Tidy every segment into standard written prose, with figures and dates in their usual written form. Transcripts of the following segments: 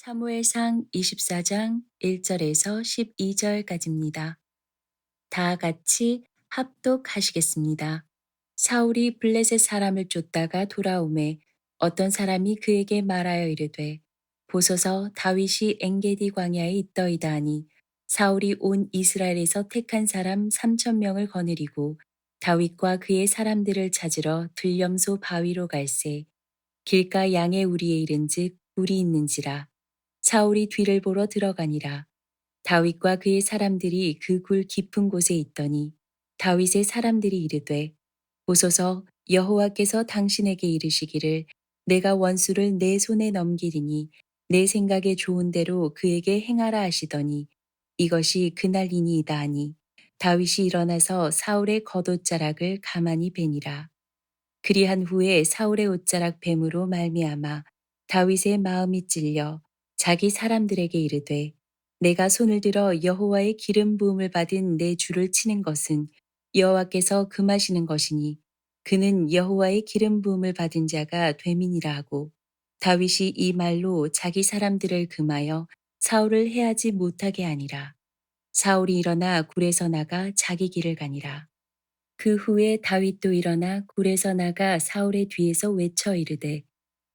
사무엘상 24장 1절에서 12절까지입니다. 다 같이 합독하시겠습니다. 사울이 블레셋 사람을 쫓다가 돌아오매 어떤 사람이 그에게 말하여 이르되 보소서 다윗이 엔게디 광야에 있더이다 하니 사울이 온 이스라엘에서 택한 사람 3,000명을 거느리고 다윗과 그의 사람들을 찾으러 들염소 바위로 갈새 길가 양의 우리에 이른즉 굴이 있는지라 사울이 뒤를 보러 들어가니라. 다윗과 그의 사람들이 그 굴 깊은 곳에 있더니 다윗의 사람들이 이르되 보소서 여호와께서 당신에게 이르시기를 내가 원수를 내 손에 넘기리니 내 생각에 좋은 대로 그에게 행하라 하시더니 이것이 그날이니이다 하니 다윗이 일어나서 사울의 겉옷자락을 가만히 베니라. 그리한 후에 사울의 옷자락 뱀으로 말미암아 다윗의 마음이 찔려 자기 사람들에게 이르되 내가 손을 들어 여호와의 기름 부음을 받은 내 주를 치는 것은 여호와께서 금하시는 것이니 그는 여호와의 기름 부음을 받은 자가 됨이니라 하고 다윗이 이 말로 자기 사람들을 금하여 사울을 해하지 못하게 하니라. 사울이 일어나 굴에서 나가 자기 길을 가니라. 그 후에 다윗도 일어나 굴에서 나가 사울의 뒤에서 외쳐 이르되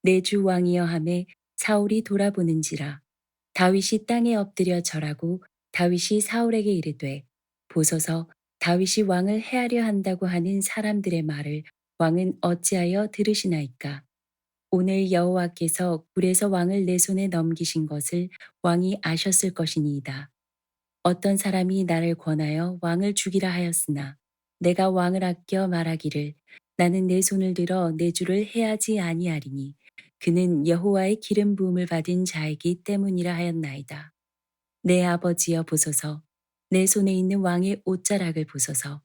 내 주 왕이여 하매 사울이 돌아보는지라 다윗이 땅에 엎드려 절하고 다윗이 사울에게 이르되 보소서 다윗이 왕을 해하려 한다고 하는 사람들의 말을 왕은 어찌하여 들으시나이까 오늘 여호와께서 굴에서 왕을 내 손에 넘기신 것을 왕이 아셨을 것이니이다. 어떤 사람이 나를 권하여 왕을 죽이라 하였으나 내가 왕을 아껴 말하기를 나는 내 손을 들어 내 주를 해하지 아니하리니 그는 여호와의 기름 부음을 받은 자이기 때문이라 하였나이다. 내 아버지여 보소서 내 손에 있는 왕의 옷자락을 보소서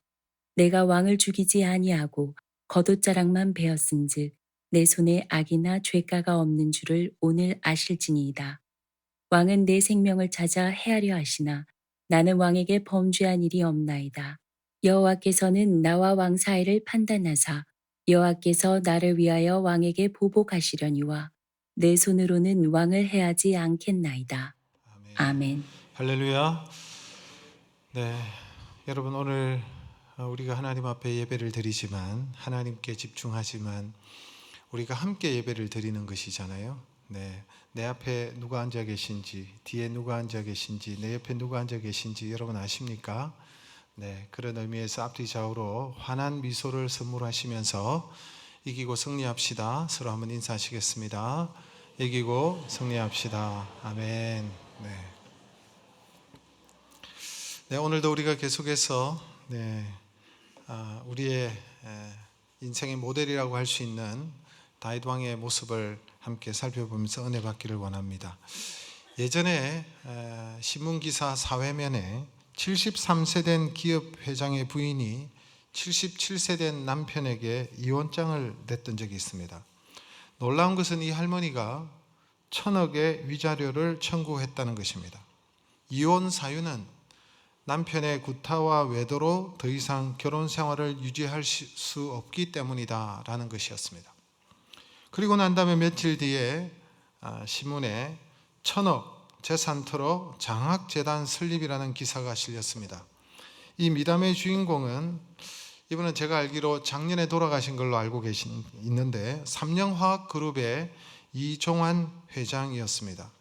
내가 왕을 죽이지 아니하고 겉옷자락만 베었은즉 내 손에 악이나 죄가가 없는 줄을 오늘 아실지니이다. 왕은 내 생명을 찾아 해하려 하시나 나는 왕에게 범죄한 일이 없나이다. 여호와께서는 나와 왕 사이를 판단하사 여호와께서 나를 위하여 왕에게 보복하시려니와 내 손으로는 왕을 해하지 않겠나이다. 아멘. 할렐루야. 네, 여러분 오늘 우리가 하나님 앞에 예배를 드리지만 하나님께 집중하지만 우리가 함께 예배를 드리는 것이잖아요. 네, 내 앞에 누가 앉아 계신지, 뒤에 누가 앉아 계신지, 내 옆에 누가 앉아 계신지 여러분 아십니까? 네, 그런 의미에서 앞뒤 좌우로 환한 미소를 선물하시면서 이기고 승리합시다. 서로 한번 인사하시겠습니다. 이기고 승리합시다. 아멘. 네, 오늘도 우리가 계속해서 우리의 인생의 모델이라고 할 수 있는 다윗 왕의 모습을 함께 살펴보면서 은혜 받기를 원합니다. 예전에 신문기사 사회면에 73세 된 기업 회장의 부인이 77세 된 남편에게 이혼장을 냈던 적이 있습니다. 놀라운 것은 이 할머니가 1,000억의 위자료를 청구했다는 것입니다. 이혼 사유는 남편의 구타와 외도로 더 이상 결혼 생활을 유지할 수 없기 때문이다 라는 것이었습니다. 그리고 난 다음에 며칠 뒤에 신문에 1,000억 재산터로 장학재단 설립이라는 기사가 실렸습니다. 이 미담의 주인공은 이분은 제가 알기로 작년에 돌아가신 걸로 알고 있는데 삼령화학그룹의 이종환 회장이었습니다.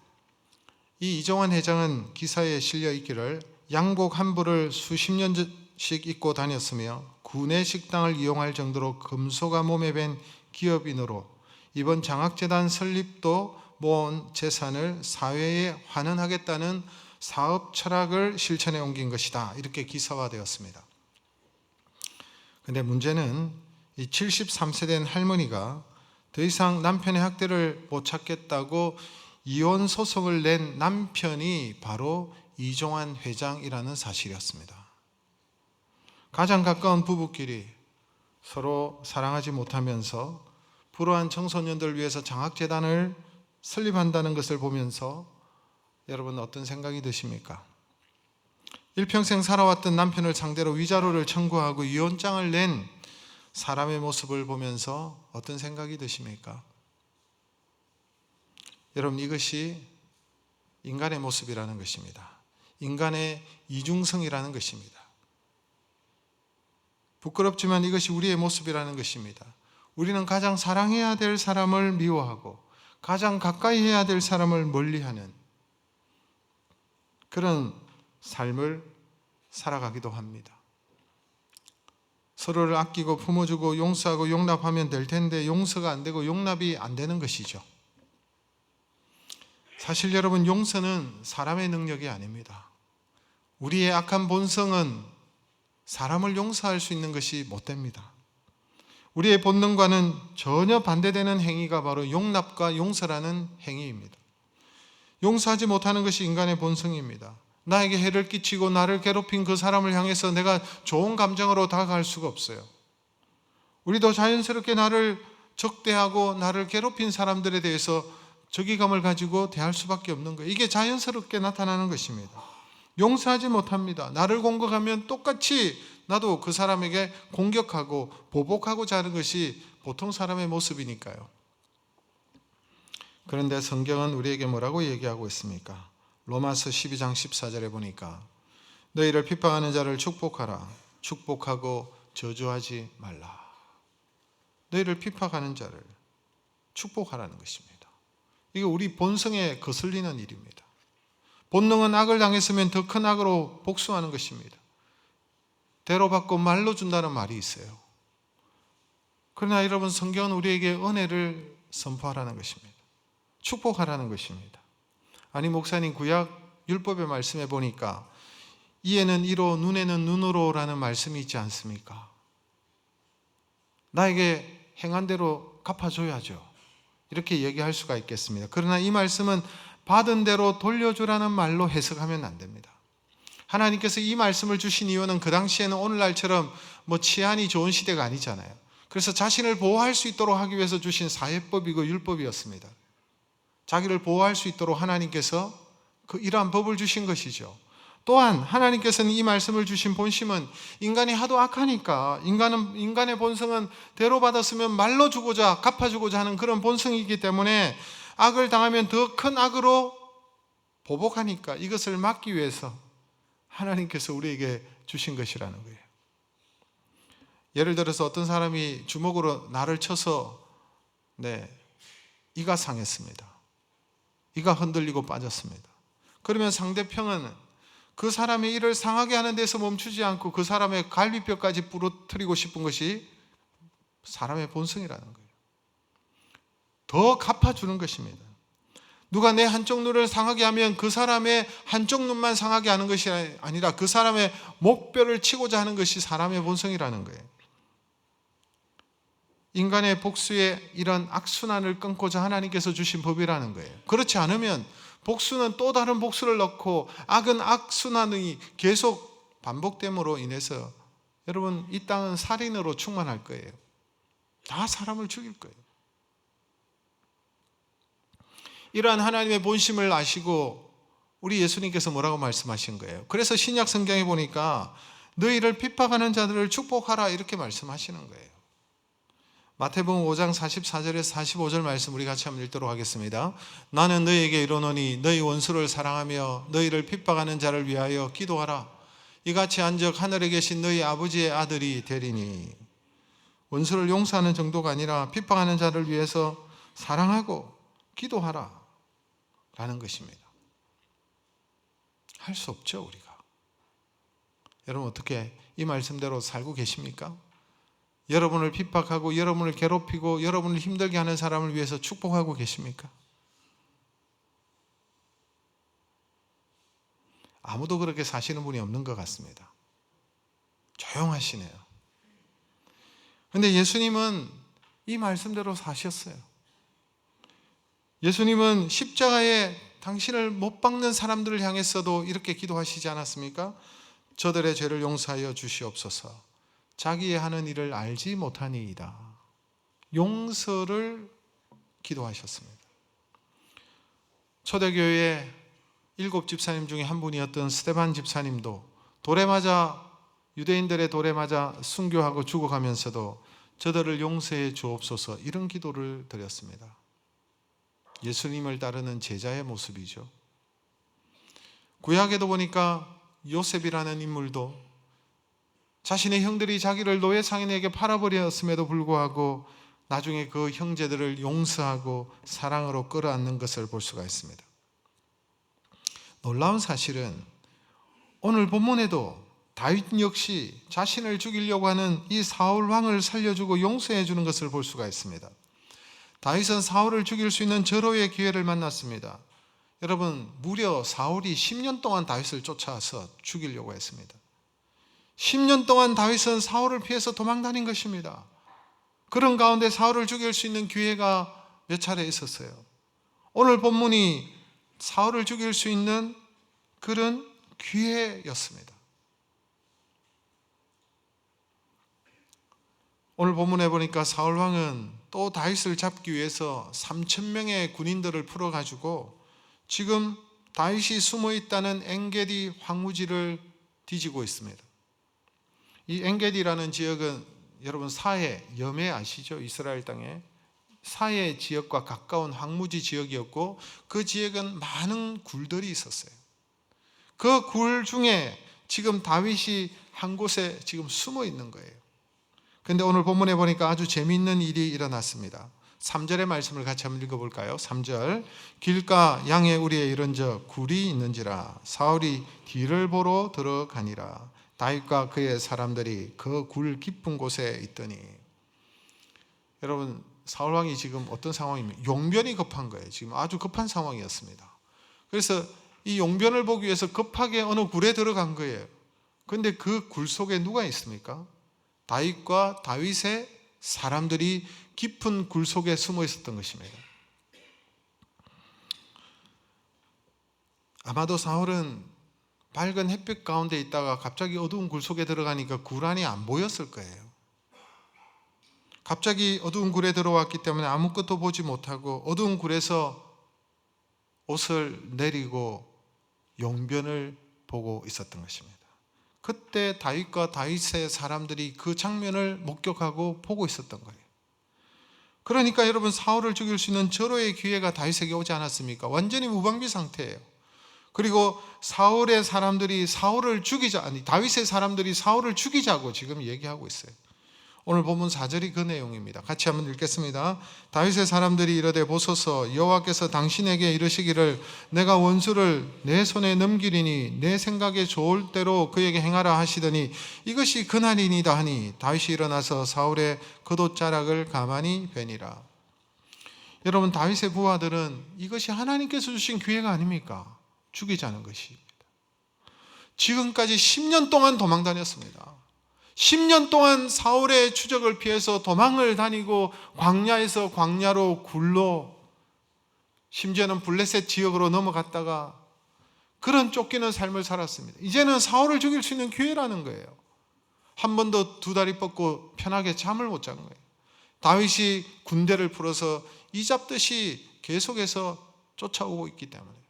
이 이종환 회장은 기사에 실려 있기를 양복 한 벌을 수십 년씩 입고 다녔으며 구내 식당을 이용할 정도로 금소가 몸에 밴 기업인으로 이번 장학재단 설립도 모은 재산을 사회에 환원하겠다는 사업 철학을 실천해 옮긴 것이다. 이렇게 기사화되었습니다. 그런데 문제는 이 73세 된 할머니가 더 이상 남편의 학대를 못 찾겠다고 이혼 소송을 낸 남편이 바로 이종환 회장이라는 사실이었습니다. 가장 가까운 부부끼리 서로 사랑하지 못하면서 불우한 청소년들을 위해서 장학재단을 설립한다는 것을 보면서 여러분 어떤 생각이 드십니까? 일평생 살아왔던 남편을 상대로 위자료를 청구하고 이혼장을 낸 사람의 모습을 보면서 어떤 생각이 드십니까? 여러분 이것이 인간의 모습이라는 것입니다. 인간의 이중성이라는 것입니다. 부끄럽지만 이것이 우리의 모습이라는 것입니다. 우리는 가장 사랑해야 될 사람을 미워하고 가장 가까이 해야 될 사람을 멀리하는 그런 삶을 살아가기도 합니다. 서로를 아끼고 품어주고 용서하고 용납하면 될 텐데 용서가 안 되고 용납이 안 되는 것이죠. 사실 여러분, 용서는 사람의 능력이 아닙니다. 우리의 악한 본성은 사람을 용서할 수 있는 것이 못 됩니다. 우리의 본능과는 전혀 반대되는 행위가 바로 용납과 용서라는 행위입니다. 용서하지 못하는 것이 인간의 본성입니다. 나에게 해를 끼치고 나를 괴롭힌 그 사람을 향해서 내가 좋은 감정으로 다가갈 수가 없어요. 우리도 자연스럽게 나를 적대하고 나를 괴롭힌 사람들에 대해서 적의감을 가지고 대할 수밖에 없는 거예요. 이게 자연스럽게 나타나는 것입니다. 용서하지 못합니다. 나를 공격하면 똑같이 나도 그 사람에게 공격하고 보복하고자 하는 것이 보통 사람의 모습이니까요. 그런데 성경은 우리에게 뭐라고 얘기하고 있습니까? 로마서 12장 14절에 보니까 너희를 핍박하는 자를 축복하라. 축복하고 저주하지 말라. 너희를 핍박하는 자를 축복하라는 것입니다. 이게 우리 본성에 거슬리는 일입니다. 본능은 악을 당했으면 더 큰 악으로 복수하는 것입니다. 대로받고 말로 준다는 말이 있어요. 그러나 여러분, 성경은 우리에게 은혜를 선포하라는 것입니다. 축복하라는 것입니다. 아니, 목사님, 구약 율법의 말씀에 보니까 이에는 이로 눈에는 눈으로라는 말씀이 있지 않습니까? 나에게 행한 대로 갚아줘야죠. 이렇게 얘기할 수가 있겠습니다. 그러나 이 말씀은 받은 대로 돌려주라는 말로 해석하면 안 됩니다. 하나님께서 이 말씀을 주신 이유는 그 당시에는 오늘날처럼 치안이 좋은 시대가 아니잖아요. 그래서 자신을 보호할 수 있도록 하기 위해서 주신 사회법이고 율법이었습니다. 자기를 보호할 수 있도록 하나님께서 이러한 법을 주신 것이죠. 또한 하나님께서는 이 말씀을 주신 본심은 인간이 하도 악하니까 인간의 본성은 대로받았으면 말로 주고자 갚아주고자 하는 그런 본성이기 때문에 악을 당하면 더 큰 악으로 보복하니까 이것을 막기 위해서 하나님께서 우리에게 주신 것이라는 거예요. 예를 들어서 어떤 사람이 주먹으로 나를 쳐서 이가 상했습니다. 이가 흔들리고 빠졌습니다. 그러면 상대편은 그 사람의 이를 상하게 하는 데서 멈추지 않고 그 사람의 갈비뼈까지 부러뜨리고 싶은 것이 사람의 본성이라는 거예요. 더 갚아주는 것입니다. 누가 내 한쪽 눈을 상하게 하면 그 사람의 한쪽 눈만 상하게 하는 것이 아니라 그 사람의 목뼈를 치고자 하는 것이 사람의 본성이라는 거예요. 인간의 복수의 이런 악순환을 끊고자 하나님께서 주신 법이라는 거예요. 그렇지 않으면 복수는 또 다른 복수를 넣고 악은 악순환이 계속 반복됨으로 인해서 여러분, 이 땅은 살인으로 충만할 거예요. 다 사람을 죽일 거예요. 이러한 하나님의 본심을 아시고 우리 예수님께서 뭐라고 말씀하신 거예요? 그래서 신약 성경에 보니까 너희를 핍박하는 자들을 축복하라 이렇게 말씀하시는 거예요. 마태복음 5장 44절에서 45절 말씀 우리 같이 한번 읽도록 하겠습니다. 나는 너희에게 이르노니 너희 원수를 사랑하며 너희를 핍박하는 자를 위하여 기도하라. 이같이 한즉 하늘에 계신 너희 아버지의 아들이 되리니. 원수를 용서하는 정도가 아니라 핍박하는 자를 위해서 사랑하고 기도하라 라는 것입니다. 할 수 없죠, 우리가. 여러분, 어떻게 이 말씀대로 살고 계십니까? 여러분을 핍박하고 여러분을 괴롭히고 여러분을 힘들게 하는 사람을 위해서 축복하고 계십니까? 아무도 그렇게 사시는 분이 없는 것 같습니다. 조용하시네요. 그런데 예수님은 이 말씀대로 사셨어요. 예수님은 십자가에 당신을 못 박는 사람들을 향해서도 이렇게 기도하시지 않았습니까? 저들의 죄를 용서하여 주시옵소서. 자기의 하는 일을 알지 못하니이다. 용서를 기도하셨습니다. 초대교회의 7 집사님 중에 한 분이었던 스데반 집사님도 돌에 맞아, 유대인들의 돌에 맞아 순교하고 죽어가면서도 저들을 용서해 주옵소서 이런 기도를 드렸습니다. 예수님을 따르는 제자의 모습이죠. 구약에도 보니까 요셉이라는 인물도 자신의 형들이 자기를 노예 상인에게 팔아버렸음에도 불구하고 나중에 그 형제들을 용서하고 사랑으로 끌어안는 것을 볼 수가 있습니다. 놀라운 사실은 오늘 본문에도 다윗 역시 자신을 죽이려고 하는 이 사울 왕을 살려주고 용서해 주는 것을 볼 수가 있습니다. 다윗은 사울을 죽일 수 있는 절호의 기회를 만났습니다. 여러분, 무려 사울이 10년 동안 다윗을 쫓아와서 죽이려고 했습니다. 10년 동안 다윗은 사울을 피해서 도망 다닌 것입니다. 그런 가운데 사울을 죽일 수 있는 기회가 몇 차례 있었어요. 오늘 본문이 사울을 죽일 수 있는 그런 기회였습니다. 오늘 본문에 보니까 사울 왕은 또 다윗을 잡기 위해서 3,000명의 군인들을 풀어가지고 지금 다윗이 숨어 있다는 엔게디 황무지를 뒤지고 있습니다. 이 엔게디라는 지역은 여러분 사해, 염해 아시죠? 이스라엘 땅에 사해 지역과 가까운 황무지 지역이었고 그 지역은 많은 굴들이 있었어요. 그 굴 중에 지금 다윗이 한 곳에 지금 숨어 있는 거예요. 그런데 오늘 본문에 보니까 아주 재미있는 일이 일어났습니다. 3절의 말씀을 같이 한번 읽어볼까요? 3절 길가 양의 우리에 이른적 굴이 있는지라 사울이 뒤를 보러 들어가니라 다윗과 그의 사람들이 그 굴 깊은 곳에 있더니 여러분 사울 왕이 지금 어떤 상황입니까? 용변이 급한 거예요. 지금 아주 급한 상황이었습니다. 그래서 이 용변을 보기 위해서 급하게 어느 굴에 들어간 거예요. 그런데 그 굴 속에 누가 있습니까? 다윗과 다윗의 사람들이 깊은 굴 속에 숨어 있었던 것입니다. 아마도 사울은 밝은 햇빛 가운데 있다가 갑자기 어두운 굴 속에 들어가니까 굴 안이 안 보였을 거예요. 갑자기 어두운 굴에 들어왔기 때문에 아무것도 보지 못하고 어두운 굴에서 옷을 내리고 용변을 보고 있었던 것입니다. 그때 다윗과 다윗의 사람들이 그 장면을 목격하고 보고 있었던 거예요. 그러니까 여러분 사울을 죽일 수 있는 절호의 기회가 다윗에게 오지 않았습니까? 완전히 무방비 상태예요. 그리고 사울의 사람들이 사울을 죽이자, 아니 다윗의 사람들이 사울을 죽이자고 지금 얘기하고 있어요. 오늘 본문 4절이 그 내용입니다. 같이 한번 읽겠습니다. 다윗의 사람들이 이르되 보소서 여호와께서 당신에게 이르시기를 내가 원수를 내 손에 넘기리니 내 생각에 좋을 대로 그에게 행하라 하시더니 이것이 그날이니이다 하니 다윗이 일어나서 사울의 겉옷자락을 가만히 베니라. 여러분 다윗의 부하들은 이것이 하나님께서 주신 기회가 아닙니까? 죽이자는 것입니다. 지금까지 10년 동안 도망 다녔습니다. 10년 동안 사울의 추적을 피해서 도망을 다니고 광야에서 광야로 굴로 심지어는 블레셋 지역으로 넘어갔다가 그런 쫓기는 삶을 살았습니다. 이제는 사울을 죽일 수 있는 기회라는 거예요. 한 번도 두 다리 뻗고 편하게 잠을 못 잔 거예요. 다윗이 군대를 풀어서 이잡듯이 계속해서 쫓아오고 있기 때문에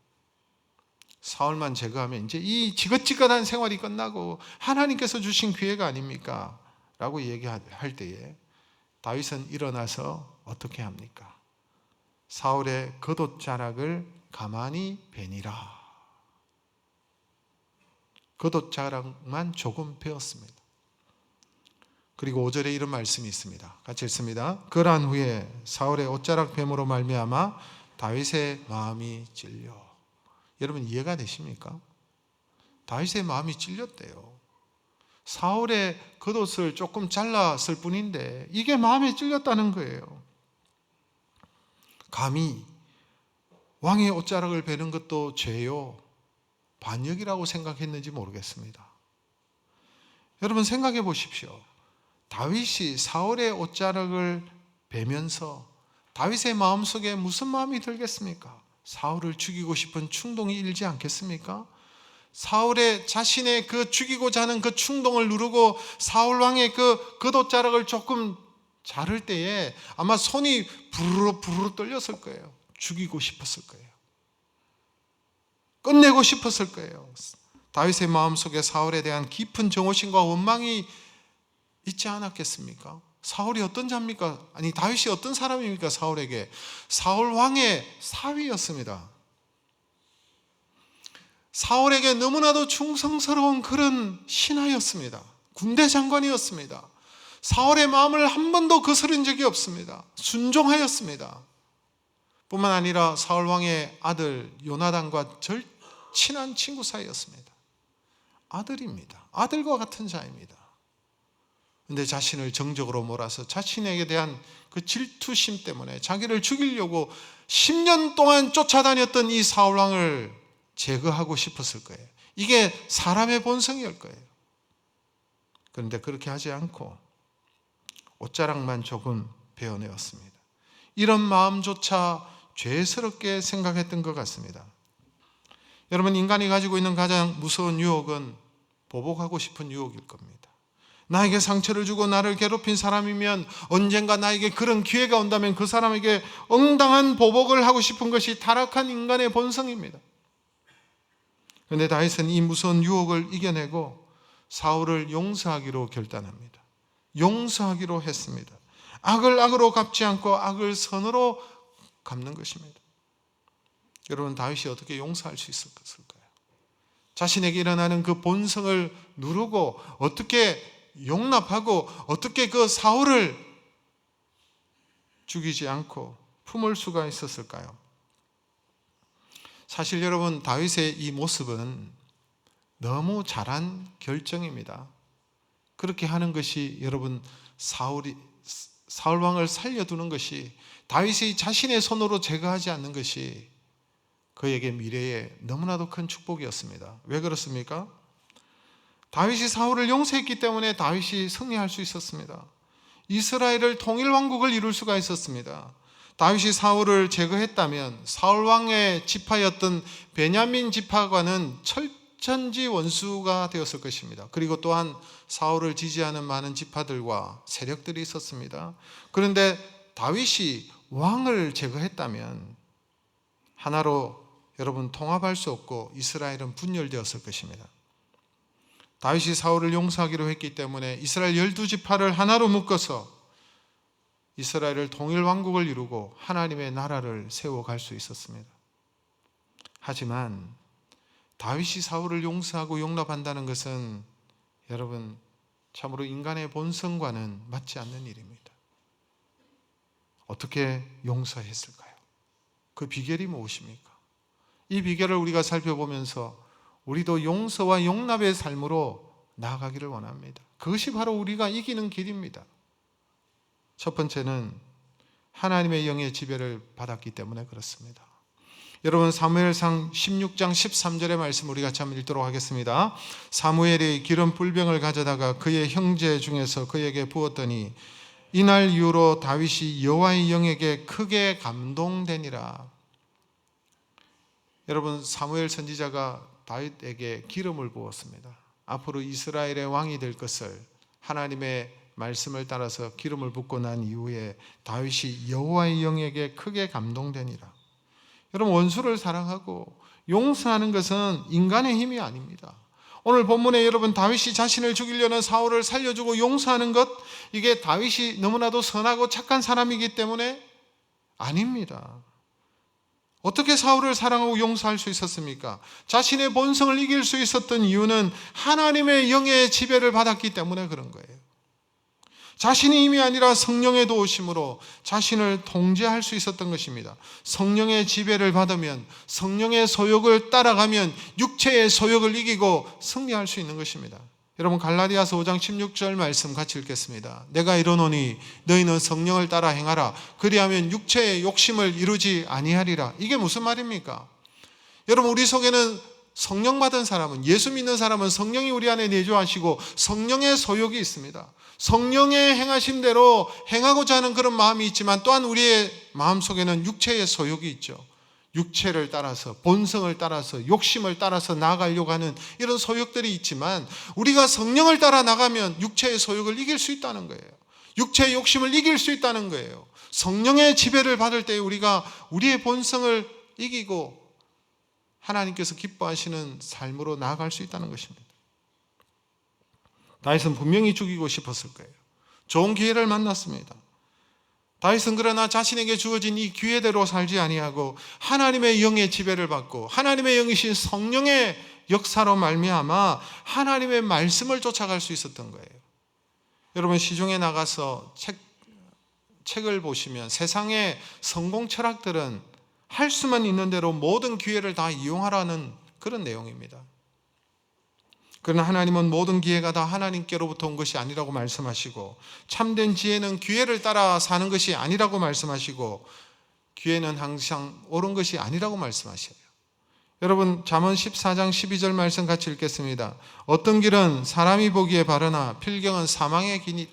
사울만 제거하면 이제 이 지긋지긋한 생활이 끝나고 하나님께서 주신 기회가 아닙니까? 라고 얘기할 때에 다윗은 일어나서 어떻게 합니까? 사울의 겉옷자락을 가만히 베니라. 겉옷자락만 조금 베었습니다. 그리고 5절에 이런 말씀이 있습니다. 같이 읽습니다. 그러한 후에 사울의 옷자락 뱀으로 말미암아 다윗의 마음이 찔려. 여러분 이해가 되십니까? 다윗의 마음이 찔렸대요. 사울의 겉옷을 조금 잘랐을 뿐인데 이게 마음에 찔렸다는 거예요. 감히 왕의 옷자락을 베는 것도 죄요, 반역이라고 생각했는지 모르겠습니다. 여러분 생각해 보십시오. 다윗이 사울의 옷자락을 베면서 다윗의 마음속에 무슨 마음이 들겠습니까? 사울을 죽이고 싶은 충동이 일지 않겠습니까? 사울의 자신의 그 죽이고자 하는 그 충동을 누르고 사울 왕의 그 겉옷자락을 조금 자를 때에 아마 손이 부르르 떨렸을 거예요. 죽이고 싶었을 거예요. 끝내고 싶었을 거예요. 다윗의 마음속에 사울에 대한 깊은 정오심과 원망이 있지 않았겠습니까? 사울이 어떤 자입니까? 아니 다윗이 어떤 사람입니까? 사울에게 사울 왕의 사위였습니다. 사울에게 너무나도 충성스러운 그런 신하였습니다. 군대 장관이었습니다. 사울의 마음을 한 번도 거스른 적이 없습니다. 순종하였습니다. 뿐만 아니라 사울 왕의 아들 요나단과 절친한 친구 사이였습니다. 아들입니다. 아들과 같은 자입니다. 그런데 자신을 정적으로 몰아서 자신에게 대한 그 질투심 때문에 자기를 죽이려고 10년 동안 쫓아다녔던 이 사울 왕을 제거하고 싶었을 거예요. 이게 사람의 본성일 거예요. 그런데 그렇게 하지 않고 옷자락만 조금 베어내었습니다. 이런 마음조차 죄스럽게 생각했던 것 같습니다. 여러분, 인간이 가지고 있는 가장 무서운 유혹은 보복하고 싶은 유혹일 겁니다. 나에게 상처를 주고 나를 괴롭힌 사람이면 언젠가 나에게 그런 기회가 온다면 그 사람에게 응당한 보복을 하고 싶은 것이 타락한 인간의 본성입니다. 그런데 다윗은 이 무서운 유혹을 이겨내고 사울을 용서하기로 결단합니다. 용서하기로 했습니다. 악을 악으로 갚지 않고 악을 선으로 갚는 것입니다. 여러분, 다윗이 어떻게 용서할 수 있었을까요? 자신에게 일어나는 그 본성을 누르고 어떻게 용납하고 어떻게 그 사울을 죽이지 않고 품을 수가 있었을까요? 사실 여러분, 다윗의 이 모습은 너무 잘한 결정입니다. 그렇게 하는 것이 여러분, 사울 왕을 살려두는 것이, 다윗이 자신의 손으로 제거하지 않는 것이 그에게 미래에 너무나도 큰 축복이었습니다. 왜 그렇습니까? 다윗이 사울을 용서했기 때문에 다윗이 승리할 수 있었습니다. 이스라엘을 통일 왕국을 이룰 수가 있었습니다. 다윗이 사울을 제거했다면 사울 왕의 지파였던 베냐민 지파와는 철천지 원수가 되었을 것입니다. 그리고 또한 사울을 지지하는 많은 지파들과 세력들이 있었습니다. 그런데 다윗이 왕을 제거했다면 하나로 여러분 통합할 수 없고 이스라엘은 분열되었을 것입니다. 다윗이 사울을 용서하기로 했기 때문에 이스라엘 12지파를 하나로 묶어서 이스라엘을 통일 왕국을 이루고 하나님의 나라를 세워갈 수 있었습니다. 하지만 다윗이 사울을 용서하고 용납한다는 것은 여러분 참으로 인간의 본성과는 맞지 않는 일입니다. 어떻게 용서했을까요? 그 비결이 무엇입니까? 이 비결을 우리가 살펴보면서 우리도 용서와 용납의 삶으로 나아가기를 원합니다. 그것이 바로 우리가 이기는 길입니다. 첫 번째는 하나님의 영의 지배를 받았기 때문에 그렇습니다. 여러분, 사무엘상 16장 13절의 말씀 우리 같이 한번 읽도록 하겠습니다. 사무엘이 기름 뿔병을 가져다가 그의 형제 중에서 그에게 부었더니 이날 이후로 다윗이 여호와의 영에게 크게 감동되니라. 여러분, 사무엘 선지자가 다윗에게 기름을 부었습니다. 앞으로 이스라엘의 왕이 될 것을 하나님의 말씀을 따라서 기름을 붓고 난 이후에 다윗이 여호와의 영에게 크게 감동되니라. 여러분, 원수를 사랑하고 용서하는 것은 인간의 힘이 아닙니다. 오늘 본문에 여러분 다윗이 자신을 죽이려는 사울을 살려주고 용서하는 것, 이게 다윗이 너무나도 선하고 착한 사람이기 때문에 아닙니다. 어떻게 사울을 사랑하고 용서할 수 있었습니까? 자신의 본성을 이길 수 있었던 이유는 하나님의 영의 지배를 받았기 때문에 그런 거예요. 자신의 힘이 아니라 성령의 도우심으로 자신을 통제할 수 있었던 것입니다. 성령의 지배를 받으면, 성령의 소욕을 따라가면 육체의 소욕을 이기고 승리할 수 있는 것입니다. 여러분, 갈라디아서 5장 16절 말씀 같이 읽겠습니다. 내가 이르노니 너희는 성령을 따라 행하라. 그리하면 육체의 욕심을 이루지 아니하리라. 이게 무슨 말입니까? 여러분, 우리 속에는 성령 받은 사람은, 예수 믿는 사람은 성령이 우리 안에 내주하시고 성령의 소욕이 있습니다. 성령의 행하신 대로 행하고자 하는 그런 마음이 있지만 또한 우리의 마음속에는 육체의 소욕이 있죠. 육체를 따라서, 본성을 따라서, 욕심을 따라서 나아가려고 하는 이런 소욕들이 있지만 우리가 성령을 따라 나가면 육체의 소욕을 이길 수 있다는 거예요. 육체의 욕심을 이길 수 있다는 거예요. 성령의 지배를 받을 때 우리가 우리의 본성을 이기고 하나님께서 기뻐하시는 삶으로 나아갈 수 있다는 것입니다. 다윗은 분명히 죽이고 싶었을 거예요. 좋은 기회를 만났습니다. 다윗은 그러나 자신에게 주어진 이 기회대로 살지 아니하고 하나님의 영의 지배를 받고 하나님의 영이신 성령의 역사로 말미암아 하나님의 말씀을 쫓아갈 수 있었던 거예요. 여러분, 시중에 나가서 책을 보시면 세상의 성공 철학들은 할 수만 있는 대로 모든 기회를 다 이용하라는 그런 내용입니다. 그러나 하나님은 모든 기회가 다 하나님께로부터 온 것이 아니라고 말씀하시고, 참된 지혜는 기회를 따라 사는 것이 아니라고 말씀하시고, 기회는 항상 옳은 것이 아니라고 말씀하셔요. 여러분, 잠언 14장 12절 말씀 같이 읽겠습니다. 어떤 길은 사람이 보기에 바르나 필경은 사망의 길이.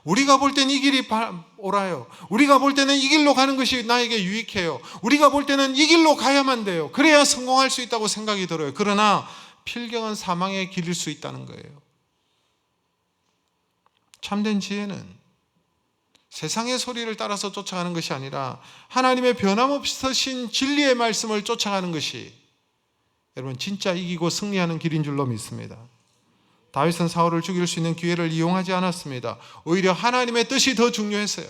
우리가 볼 때는 이 길이 옳아요. 우리가 볼 때는 이 길로 가는 것이 나에게 유익해요. 우리가 볼 때는 이 길로 가야만 돼요. 그래야 성공할 수 있다고 생각이 들어요. 그러나 필경은 사망의 길일 수 있다는 거예요. 참된 지혜는 세상의 소리를 따라서 쫓아가는 것이 아니라 하나님의 변함없으신 진리의 말씀을 쫓아가는 것이 여러분 진짜 이기고 승리하는 길인 줄로 믿습니다. 다윗은 사울을 죽일 수 있는 기회를 이용하지 않았습니다. 오히려 하나님의 뜻이 더 중요했어요.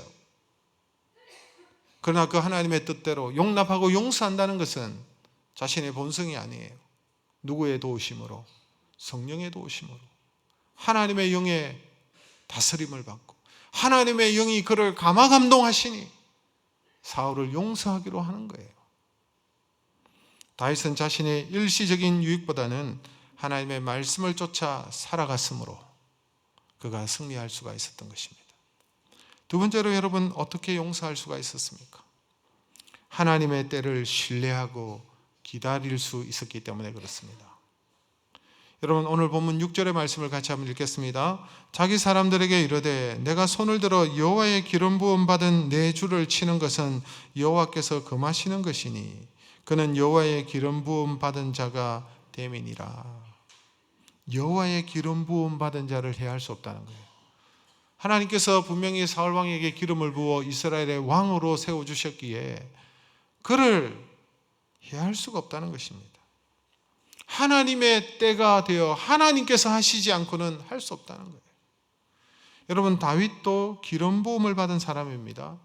그러나 그 하나님의 뜻대로 용납하고 용서한다는 것은 자신의 본성이 아니에요. 누구의 도우심으로? 성령의 도우심으로. 하나님의 영의 다스림을 받고 하나님의 영이 그를 감화 감동하시니 사울을 용서하기로 하는 거예요. 다윗은 자신의 일시적인 유익보다는 하나님의 말씀을 쫓아 살아갔으므로 그가 승리할 수가 있었던 것입니다. 두 번째로 여러분, 어떻게 용서할 수가 있었습니까? 하나님의 때를 신뢰하고 기다릴 수 있었기 때문에 그렇습니다. 여러분, 오늘 본문 6절의 말씀을 같이 한번 읽겠습니다. 자기 사람들에게 이르되 내가 손을 들어 여호와의 기름 부음 받은 내 주를 치는 것은 여호와께서 금하시는 것이니 그는 여호와의 기름 부음 받은 자가 됨이니라. 여호와의 기름 부음 받은 자를 해할 수 없다는 거예요. 하나님께서 분명히 사울 왕에게 기름을 부어 이스라엘의 왕으로 세워 주셨기에 그를 해할 수가 없다는 것입니다. 하나님의 때가 되어 하나님께서 하시지 않고는 할 수 없다는 거예요. 여러분, 다윗도 기름 부음을 받은 사람입니다.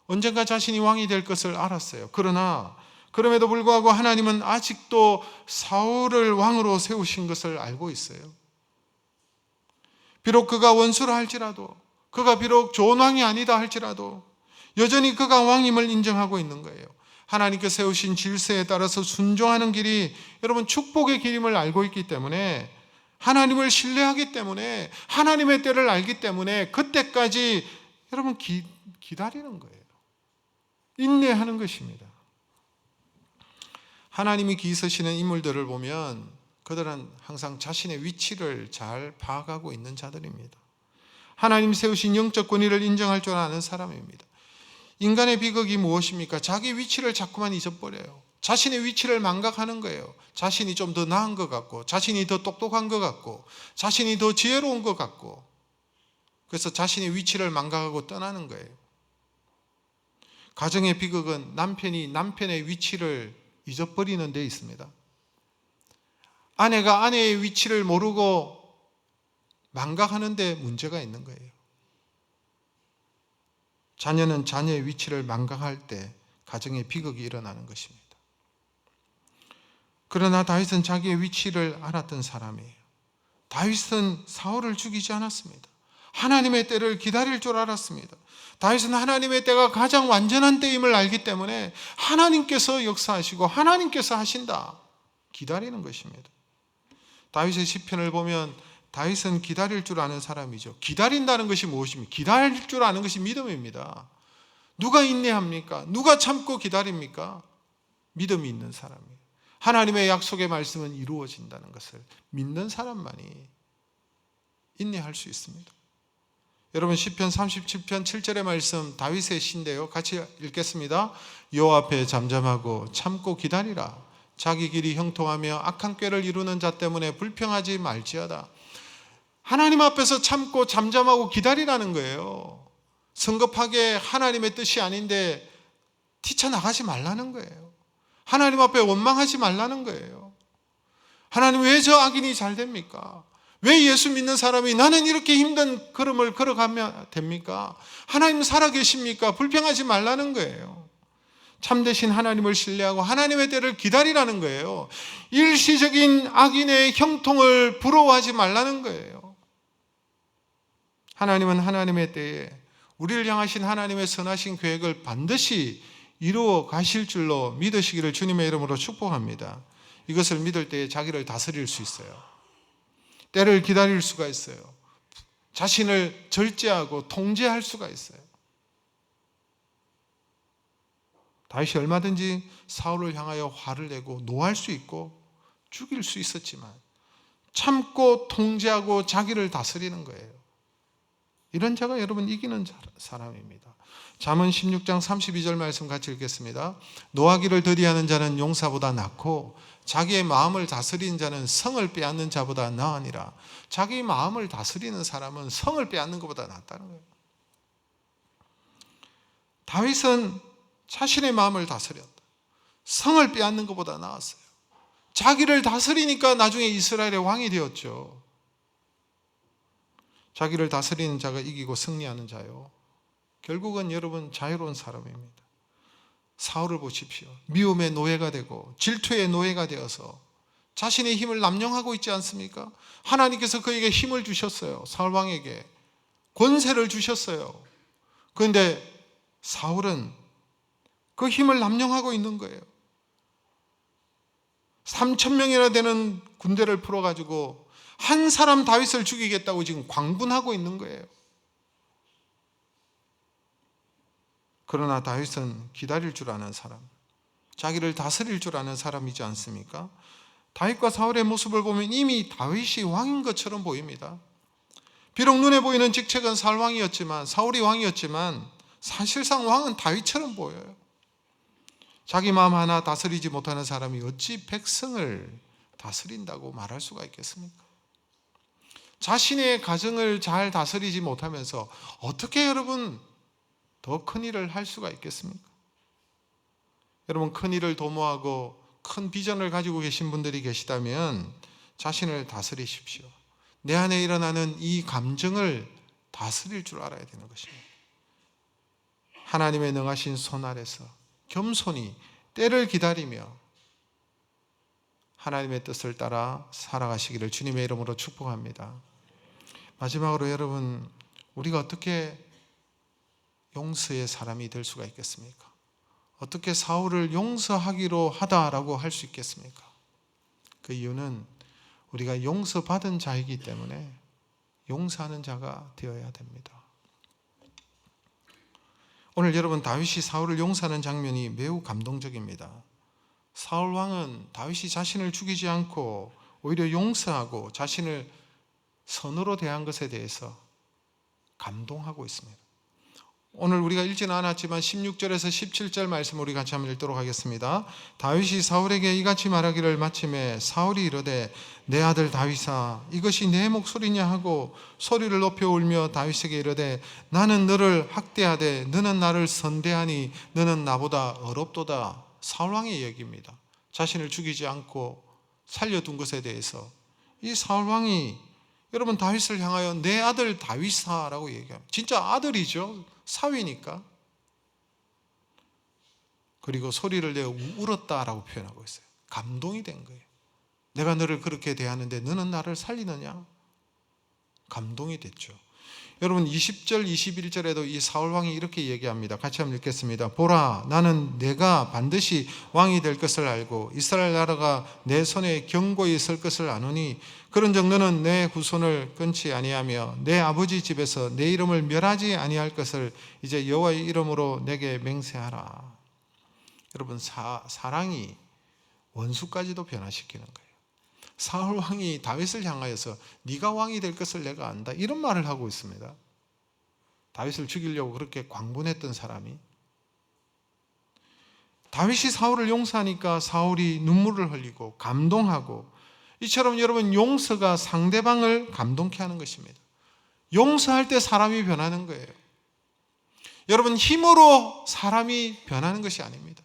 언젠가 자신이 왕이 될 것을 알았어요. 그러나 그럼에도 불구하고 하나님은 아직도 사울을 왕으로 세우신 것을 알고 있어요. 비록 그가 원수라 할지라도, 그가 비록 좋은 왕이 아니다 할지라도 여전히 그가 왕임을 인정하고 있는 거예요. 하나님께서 세우신 질서에 따라서 순종하는 길이 여러분 축복의 길임을 알고 있기 때문에, 하나님을 신뢰하기 때문에, 하나님의 때를 알기 때문에 그때까지 여러분 기다리는 거예요. 인내하는 것입니다. 하나님이 기이서시는 인물들을 보면 그들은 항상 자신의 위치를 잘 파악하고 있는 자들입니다. 하나님 세우신 영적 권위를 인정할 줄 아는 사람입니다. 인간의 비극이 무엇입니까? 자기 위치를 자꾸만 잊어버려요. 자신의 위치를 망각하는 거예요. 자신이 좀 더 나은 것 같고, 자신이 더 똑똑한 것 같고, 자신이 더 지혜로운 것 같고, 그래서 자신의 위치를 망각하고 떠나는 거예요. 가정의 비극은 남편이 남편의 위치를 잊어버리는 데 있습니다. 아내가 아내의 위치를 모르고 망각하는 데 문제가 있는 거예요. 자녀는 자녀의 위치를 망각할 때 가정의 비극이 일어나는 것입니다. 그러나 다윗은 자기의 위치를 알았던 사람이에요. 다윗은 사울을 죽이지 않았습니다. 하나님의 때를 기다릴 줄 알았습니다. 다윗은 하나님의 때가 가장 완전한 때임을 알기 때문에 하나님께서 역사하시고 하나님께서 하신다, 기다리는 것입니다. 다윗의 시편을 보면 다윗은 기다릴 줄 아는 사람이죠. 기다린다는 것이 무엇입니까? 기다릴 줄 아는 것이 믿음입니다. 누가 인내합니까? 누가 참고 기다립니까? 믿음이 있는 사람이에요. 하나님의 약속의 말씀은 이루어진다는 것을 믿는 사람만이 인내할 수 있습니다. 여러분, 시편 37편 7절의 말씀 다윗의 시인데요, 같이 읽겠습니다. 여호와 앞에 잠잠하고 참고 기다리라. 자기 길이 형통하며 악한 꾀를 이루는 자 때문에 불평하지 말지어다. 하나님 앞에서 참고 잠잠하고 기다리라는 거예요. 성급하게 하나님의 뜻이 아닌데 뛰쳐나가지 말라는 거예요. 하나님 앞에 원망하지 말라는 거예요. 하나님, 왜 저 악인이 잘 됩니까? 왜 예수 믿는 사람이 나는 이렇게 힘든 걸음을 걸어가면 됩니까? 하나님 살아계십니까? 불평하지 말라는 거예요. 참되신 하나님을 신뢰하고 하나님의 때를 기다리라는 거예요. 일시적인 악인의 형통을 부러워하지 말라는 거예요. 하나님은 하나님의 때에 우리를 향하신 하나님의 선하신 계획을 반드시 이루어 가실 줄로 믿으시기를 주님의 이름으로 축복합니다. 이것을 믿을 때에 자기를 다스릴 수 있어요. 때를 기다릴 수가 있어요. 자신을 절제하고 통제할 수가 있어요. 다윗이 얼마든지 사울을 향하여 화를 내고 노할 수 있고 죽일 수 있었지만 참고 통제하고 자기를 다스리는 거예요. 이런 자가 여러분 이기는 사람입니다. 잠언 16장 32절 말씀 같이 읽겠습니다. 노하기를 더디하는 자는 용사보다 낫고 자기의 마음을 다스리는 자는 성을 빼앗는 자보다 나으니라. 자기 마음을 다스리는 사람은 성을 빼앗는 것보다 낫다는 거예요. 다윗은 자신의 마음을 다스렸다. 성을 빼앗는 것보다 나았어요. 자기를 다스리니까 나중에 이스라엘의 왕이 되었죠. 자기를 다스리는 자가 이기고 승리하는 자요. 결국은 여러분 자유로운 사람입니다. 사울을 보십시오. 미움의 노예가 되고 질투의 노예가 되어서 자신의 힘을 남용하고 있지 않습니까? 하나님께서 그에게 힘을 주셨어요. 사울 왕에게 권세를 주셨어요. 그런데 사울은 그 힘을 남용하고 있는 거예요. 3,000명이나 되는 군대를 풀어가지고 한 사람 다윗을 죽이겠다고 지금 광분하고 있는 거예요. 그러나 다윗은 기다릴 줄 아는 사람, 자기를 다스릴 줄 아는 사람이지 않습니까? 다윗과 사울의 모습을 보면 이미 다윗이 왕인 것처럼 보입니다. 비록 눈에 보이는 직책은 사울 왕이었지만, 사울이 왕이었지만 사실상 왕은 다윗처럼 보여요. 자기 마음 하나 다스리지 못하는 사람이 어찌 백성을 다스린다고 말할 수가 있겠습니까? 자신의 가정을 잘 다스리지 못하면서 어떻게 여러분 더 큰 일을 할 수가 있겠습니까? 여러분 큰 일을 도모하고 큰 비전을 가지고 계신 분들이 계시다면 자신을 다스리십시오. 내 안에 일어나는 이 감정을 다스릴 줄 알아야 되는 것입니다. 하나님의 능하신 손 아래서 겸손히 때를 기다리며 하나님의 뜻을 따라 살아가시기를 주님의 이름으로 축복합니다. 마지막으로 여러분, 우리가 어떻게 용서의 사람이 될 수가 있겠습니까? 어떻게 사울을 용서하기로 하다라고 할 수 있겠습니까? 그 이유는 우리가 용서받은 자이기 때문에 용서하는 자가 되어야 됩니다. 오늘 여러분 다윗이 사울을 용서하는 장면이 매우 감동적입니다. 사울 왕은 다윗이 자신을 죽이지 않고 오히려 용서하고 자신을 선으로 대한 것에 대해서 감동하고 있습니다. 오늘 우리가 읽지는 않았지만 16절에서 17절 말씀 우리 같이 한번 읽도록 하겠습니다. 다윗이 사울에게 이같이 말하기를 마침에 사울이 이르되 내 아들 다윗아 이것이 내 목소리냐 하고 소리를 높여 울며 다윗에게 이르되 나는 너를 학대하되 너는 나를 선대하니 너는 나보다 어렵도다. 사울 왕의 얘기입니다. 자신을 죽이지 않고 살려둔 것에 대해서 이 사울 왕이 여러분 다윗을 향하여 내 아들 다윗아라고 얘기합니다. 진짜 아들이죠. 사위니까. 그리고 소리를 내어 울었다라고 표현하고 있어요. 감동이 된 거예요. 내가 너를 그렇게 대하는데 너는 나를 살리느냐? 감동이 됐죠. 여러분 20절 21절에도 이 사울왕이 이렇게 얘기합니다. 같이 한번 읽겠습니다. 보라 나는 내가 반드시 왕이 될 것을 알고 이스라엘 나라가 내 손에 견고히 설 것을 아노니 그런즉 너는 내 후손을 끊지 아니하며 내 아버지 집에서 내 이름을 멸하지 아니할 것을 이제 여호와의 이름으로 내게 맹세하라. 여러분 사랑이 원수까지도 변화시키는 거예요. 사울 왕이 다윗을 향하여서 네가 왕이 될 것을 내가 안다 이런 말을 하고 있습니다. 다윗을 죽이려고 그렇게 광분했던 사람이 다윗이 사울을 용서하니까 사울이 눈물을 흘리고 감동하고 이처럼 여러분 용서가 상대방을 감동케 하는 것입니다. 용서할 때 사람이 변하는 거예요. 여러분 힘으로 사람이 변하는 것이 아닙니다.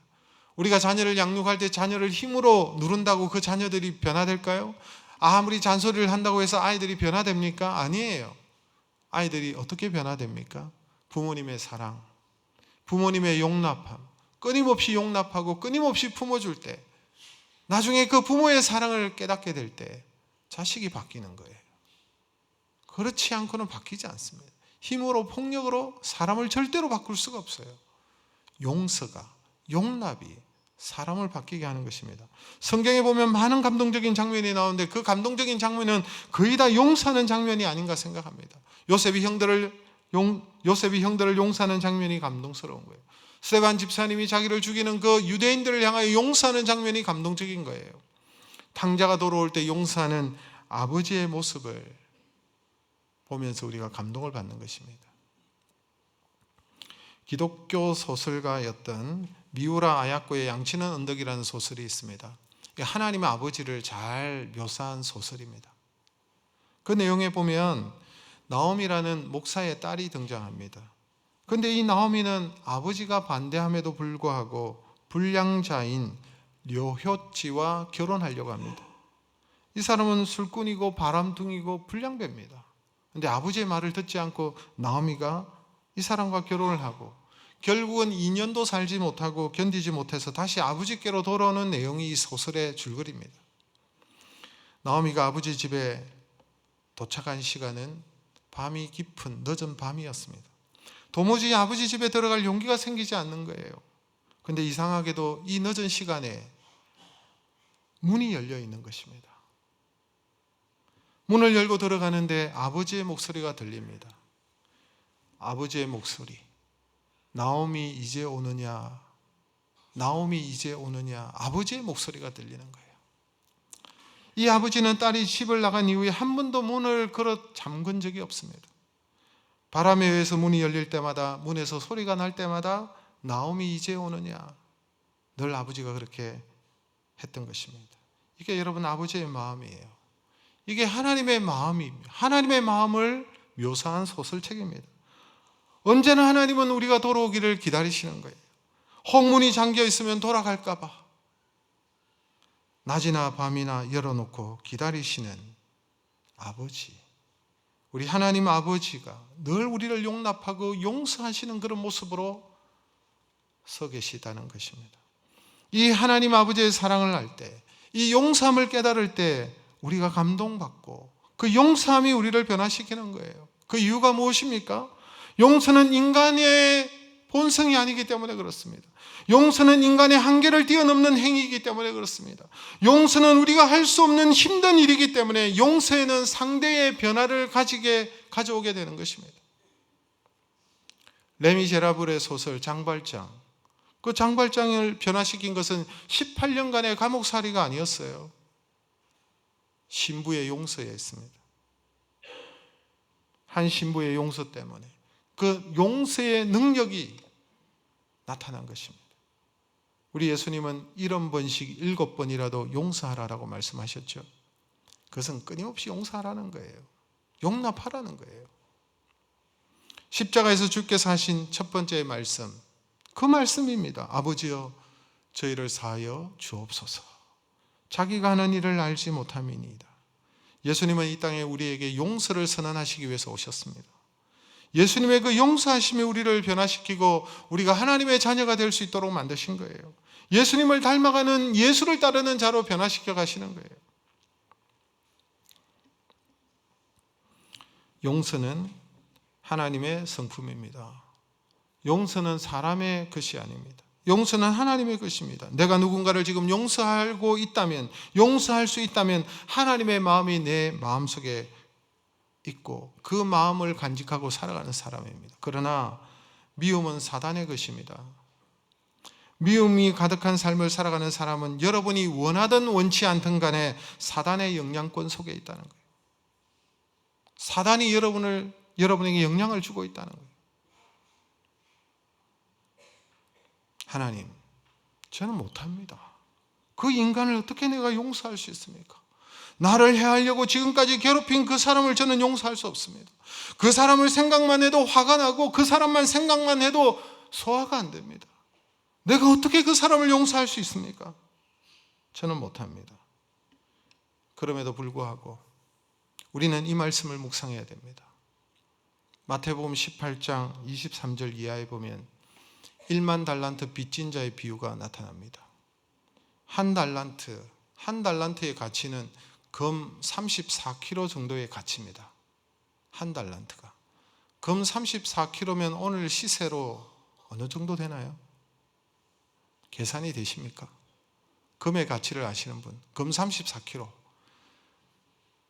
우리가 자녀를 양육할 때 자녀를 힘으로 누른다고 그 자녀들이 변화될까요? 아무리 잔소리를 한다고 해서 아이들이 변화됩니까? 아니에요. 아이들이 어떻게 변화됩니까? 부모님의 사랑, 부모님의 용납함, 끊임없이 용납하고 끊임없이 품어줄 때, 나중에 그 부모의 사랑을 깨닫게 될 때 자식이 바뀌는 거예요. 그렇지 않고는 바뀌지 않습니다. 힘으로 폭력으로 사람을 절대로 바꿀 수가 없어요. 용서가, 용납이 사람을 바뀌게 하는 것입니다. 성경에 보면 많은 감동적인 장면이 나오는데 그 감동적인 장면은 거의 다 용서하는 장면이 아닌가 생각합니다. 요셉이 형들을 용서하는 장면이 감동스러운 거예요. 스데반 집사님이 자기를 죽이는 그 유대인들을 향하여 용서하는 장면이 감동적인 거예요. 탕자가 돌아올 때 용서하는 아버지의 모습을 보면서 우리가 감동을 받는 것입니다. 기독교 소설가였던 미우라 아야코의 양치는 언덕이라는 소설이 있습니다. 하나님의 아버지를 잘 묘사한 소설입니다. 그 내용에 보면 나오미라는 목사의 딸이 등장합니다. 그런데 이 나오미는 아버지가 반대함에도 불구하고 불량자인 료효치와 결혼하려고 합니다. 이 사람은 술꾼이고 바람둥이고 불량배입니다. 그런데 아버지의 말을 듣지 않고 나오미가 이 사람과 결혼을 하고 결국은 2년도 살지 못하고 견디지 못해서 다시 아버지께로 돌아오는 내용이 이 소설의 줄거리입니다. 나오미가 아버지 집에 도착한 시간은 밤이 깊은 늦은 밤이었습니다. 도무지 아버지 집에 들어갈 용기가 생기지 않는 거예요. 그런데 이상하게도 이 늦은 시간에 문이 열려 있는 것입니다. 문을 열고 들어가는데 아버지의 목소리가 들립니다. 아버지의 목소리. 나오미 이제 오느냐? 나오미 이제 오느냐? 아버지의 목소리가 들리는 거예요. 이 아버지는 딸이 집을 나간 이후에 한 번도 문을 걸어 잠근 적이 없습니다. 바람에 의해서 문이 열릴 때마다, 문에서 소리가 날 때마다 나오미 이제 오느냐? 늘 아버지가 그렇게 했던 것입니다. 이게 여러분 아버지의 마음이에요. 이게 하나님의 마음입니다. 하나님의 마음을 묘사한 소설책입니다. 언제나 하나님은 우리가 돌아오기를 기다리시는 거예요. 홍문이 잠겨 있으면 돌아갈까 봐 낮이나 밤이나 열어놓고 기다리시는 아버지, 우리 하나님 아버지가 늘 우리를 용납하고 용서하시는 그런 모습으로 서 계시다는 것입니다. 이 하나님 아버지의 사랑을 알 때, 이 용서함을 깨달을 때 우리가 감동받고 그 용서함이 우리를 변화시키는 거예요. 그 이유가 무엇입니까? 용서는 인간의 본성이 아니기 때문에 그렇습니다. 용서는 인간의 한계를 뛰어넘는 행위이기 때문에 그렇습니다. 용서는 우리가 할 수 없는 힘든 일이기 때문에 용서에는 상대의 변화를 가져오게 되는 것입니다. 레미제라블의 소설 장발장, 그 장발장을 변화시킨 것은 18년간의 감옥살이가 아니었어요. 신부의 용서였습니다. 한 신부의 용서 때문에 그 용서의 능력이 나타난 것입니다. 우리 예수님은 70번씩 7번이라도 용서하라라고 말씀하셨죠. 그것은 끊임없이 용서하라는 거예요. 용납하라는 거예요. 십자가에서 주께서 하신 첫 번째 말씀, 그 말씀입니다. 아버지여 저희를 사하여 주옵소서. 자기가 하는 일을 알지 못함이니이다. 예수님은 이 땅에 우리에게 용서를 선언하시기 위해서 오셨습니다. 예수님의 그 용서하심이 우리를 변화시키고 우리가 하나님의 자녀가 될 수 있도록 만드신 거예요. 예수님을 닮아가는, 예수를 따르는 자로 변화시켜 가시는 거예요. 용서는 하나님의 성품입니다. 용서는 사람의 것이 아닙니다. 용서는 하나님의 것입니다. 내가 누군가를 지금 용서하고 있다면, 용서할 수 있다면 하나님의 마음이 내 마음속에 있고 그 마음을 간직하고 살아가는 사람입니다. 그러나 미움은 사단의 것입니다. 미움이 가득한 삶을 살아가는 사람은 여러분이 원하든 원치 않든 간에 사단의 영향권 속에 있다는 거예요. 사단이 여러분에게 영향을 주고 있다는 거예요. 하나님, 저는 못합니다. 그 인간을 어떻게 내가 용서할 수 있습니까? 나를 해하려고 지금까지 괴롭힌 그 사람을 저는 용서할 수 없습니다. 그 사람을 생각만 해도 화가 나고 그 사람만 생각만 해도 소화가 안 됩니다. 내가 어떻게 그 사람을 용서할 수 있습니까? 저는 못합니다. 그럼에도 불구하고 우리는 이 말씀을 묵상해야 됩니다. 마태복음 18장 23절 이하에 보면 1만 달란트 빚진 자의 비유가 나타납니다. 한 달란트의 가치는 금 34kg 정도의 가치입니다. 한 달란트가. 금 34kg면 오늘 시세로 어느 정도 되나요? 계산이 되십니까? 금의 가치를 아시는 분, 금 34kg.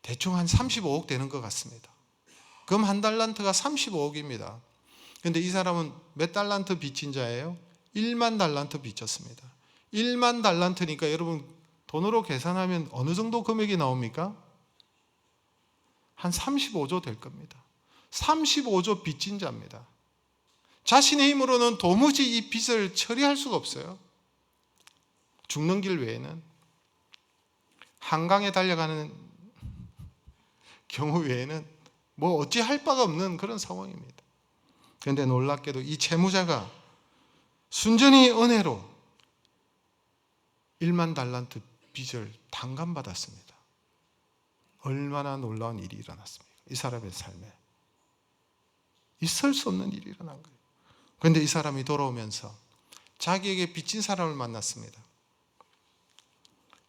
대충 한 35억 되는 것 같습니다. 금 한 달란트가 35억입니다. 그런데 이 사람은 몇 달란트 빚진 자예요? 1만 달란트 빚졌습니다. 1만 달란트니까 여러분 돈으로 계산하면 어느 정도 금액이 나옵니까? 한 35조 될 겁니다. 35조 빚진 자입니다. 자신의 힘으로는 도무지 이 빚을 처리할 수가 없어요. 죽는 길 외에는, 한강에 달려가는 경우 외에는 뭐 어찌할 바가 없는 그런 상황입니다. 그런데 놀랍게도 이 채무자가 순전히 은혜로 1만 달란트 빚을 탕감받았습니다. 얼마나 놀라운 일이 일어났습니까? 이 사람의 삶에 있을 수 없는 일이 일어난 거예요. 그런데 이 사람이 돌아오면서 자기에게 빚진 사람을 만났습니다.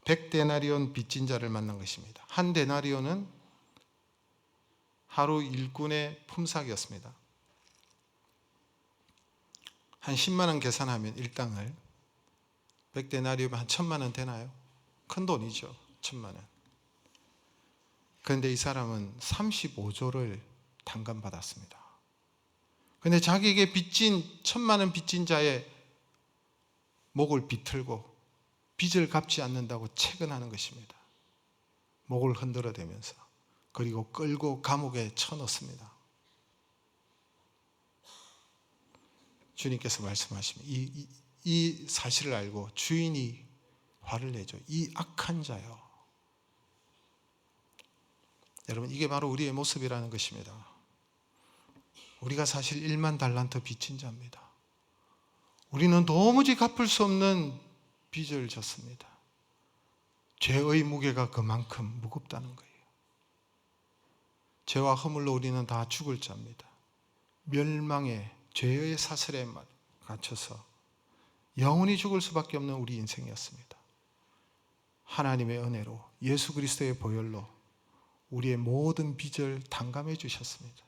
100데나리온 빚진 자를 만난 것입니다. 한 데나리온은 하루 일꾼의 품삯이었습니다. 한 10만 원 계산하면 일당을 100데나리온이면 한 1000만 원 되나요? 큰 돈이죠. 1000만 원. 그런데 이 사람은 35조를 탕감받았습니다. 그런데 자기에게 빚진 1000만 원 빚진 자의 목을 비틀고 빚을 갚지 않는다고 채근하는 것입니다. 목을 흔들어대면서, 그리고 끌고 감옥에 쳐넣습니다. 주님께서 말씀하십니다. 이 사실을 알고 주인이 화를 내죠. 이 악한 자요. 여러분, 이게 바로 우리의 모습이라는 것입니다. 우리가 사실 1만 달란트 빚진 자입니다. 우리는 도무지 갚을 수 없는 빚을 졌습니다. 죄의 무게가 그만큼 무겁다는 거예요. 죄와 허물로 우리는 다 죽을 자입니다. 멸망의 죄의 사슬에 갇혀서 영원히 죽을 수밖에 없는 우리 인생이었습니다. 하나님의 은혜로, 예수 그리스도의 보혈로 우리의 모든 빚을 탕감해 주셨습니다.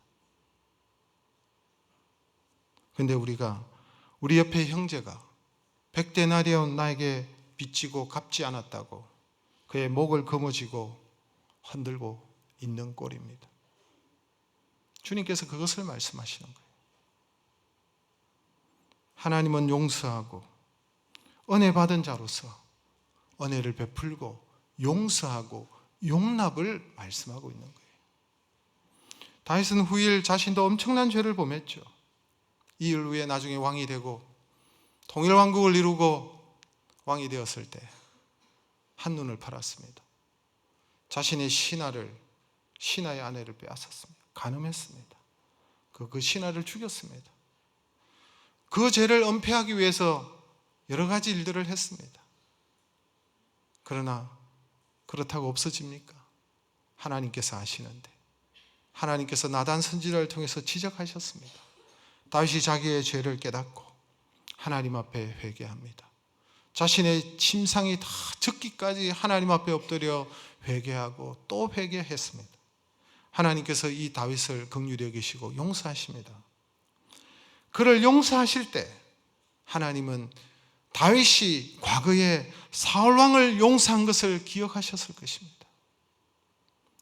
그런데 우리 옆에 형제가 100데나리온 나에게 빚지고 갚지 않았다고 그의 목을 거머쥐고 흔들고 있는 꼴입니다. 주님께서 그것을 말씀하시는 거예요. 하나님은 용서하고 은혜 받은 자로서 은혜를 베풀고 용서하고 용납을 말씀하고 있는 거예요. 다윗은 후일 자신도 엄청난 죄를 범했죠. 이 일 후에 나중에 왕이 되고 통일왕국을 이루고 왕이 되었을 때 한눈을 팔았습니다. 자신의 신하의 아내를 빼앗았습니다. 간음했습니다. 그 신하를 죽였습니다. 그 죄를 은폐하기 위해서 여러 가지 일들을 했습니다. 그러나 그렇다고 없어집니까? 하나님께서 아시는데, 하나님께서 나단 선지자를 통해서 지적하셨습니다. 다윗이 자기의 죄를 깨닫고 하나님 앞에 회개합니다. 자신의 침상이 다 젖기까지 하나님 앞에 엎드려 회개하고 또 회개했습니다. 하나님께서 이 다윗을 긍휼히 여기시고 용서하십니다. 그를 용서하실 때 하나님은 다윗이 과거에 사울왕을 용서한 것을 기억하셨을 것입니다.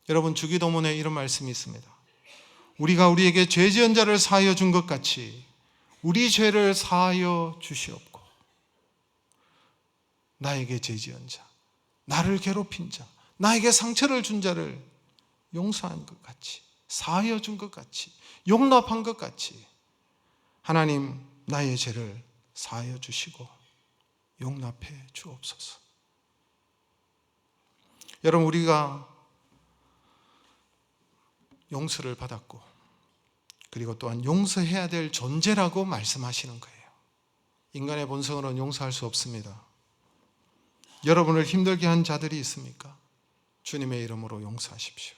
여러분, 주기도문에 이런 말씀이 있습니다. 우리가 우리에게 죄 지은 자를 사하여 준 것 같이 우리 죄를 사하여 주시옵고, 나에게 죄 지은 자, 나를 괴롭힌 자, 나에게 상처를 준 자를 용서한 것 같이, 사하여 준 것 같이, 용납한 것 같이 하나님 나의 죄를 사하여 주시고 용납해 주옵소서. 여러분, 우리가 용서를 받았고 그리고 또한 용서해야 될 존재라고 말씀하시는 거예요. 인간의 본성으로는 용서할 수 없습니다. 여러분을 힘들게 한 자들이 있습니까? 주님의 이름으로 용서하십시오.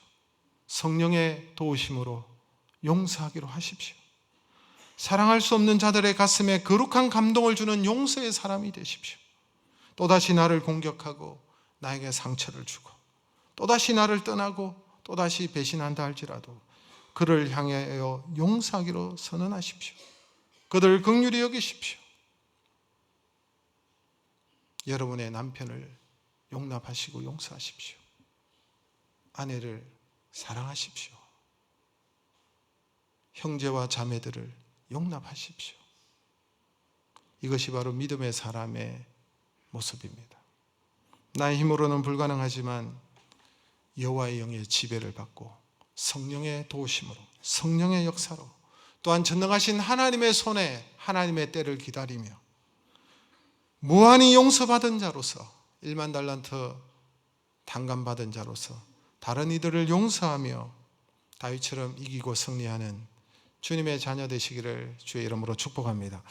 성령의 도우심으로 용서하기로 하십시오. 사랑할 수 없는 자들의 가슴에 거룩한 감동을 주는 용서의 사람이 되십시오. 또다시 나를 공격하고 나에게 상처를 주고 또다시 나를 떠나고 또다시 배신한다 할지라도 그를 향하여 용서하기로 선언하십시오. 그들을 긍휼히 여기십시오. 여러분의 남편을 용납하시고 용서하십시오. 아내를 사랑하십시오. 형제와 자매들을 용납하십시오. 이것이 바로 믿음의 사람의 모습입니다. 나의 힘으로는 불가능하지만 여호와의 영의 지배를 받고 성령의 도우심으로 성령의 역사로 또한 전능하신 하나님의 손에 하나님의 때를 기다리며 무한히 용서받은 자로서 1만 달란트 탕감받은 자로서 다른 이들을 용서하며 다윗처럼 이기고 승리하는 주님의 자녀 되시기를 주의 이름으로 축복합니다.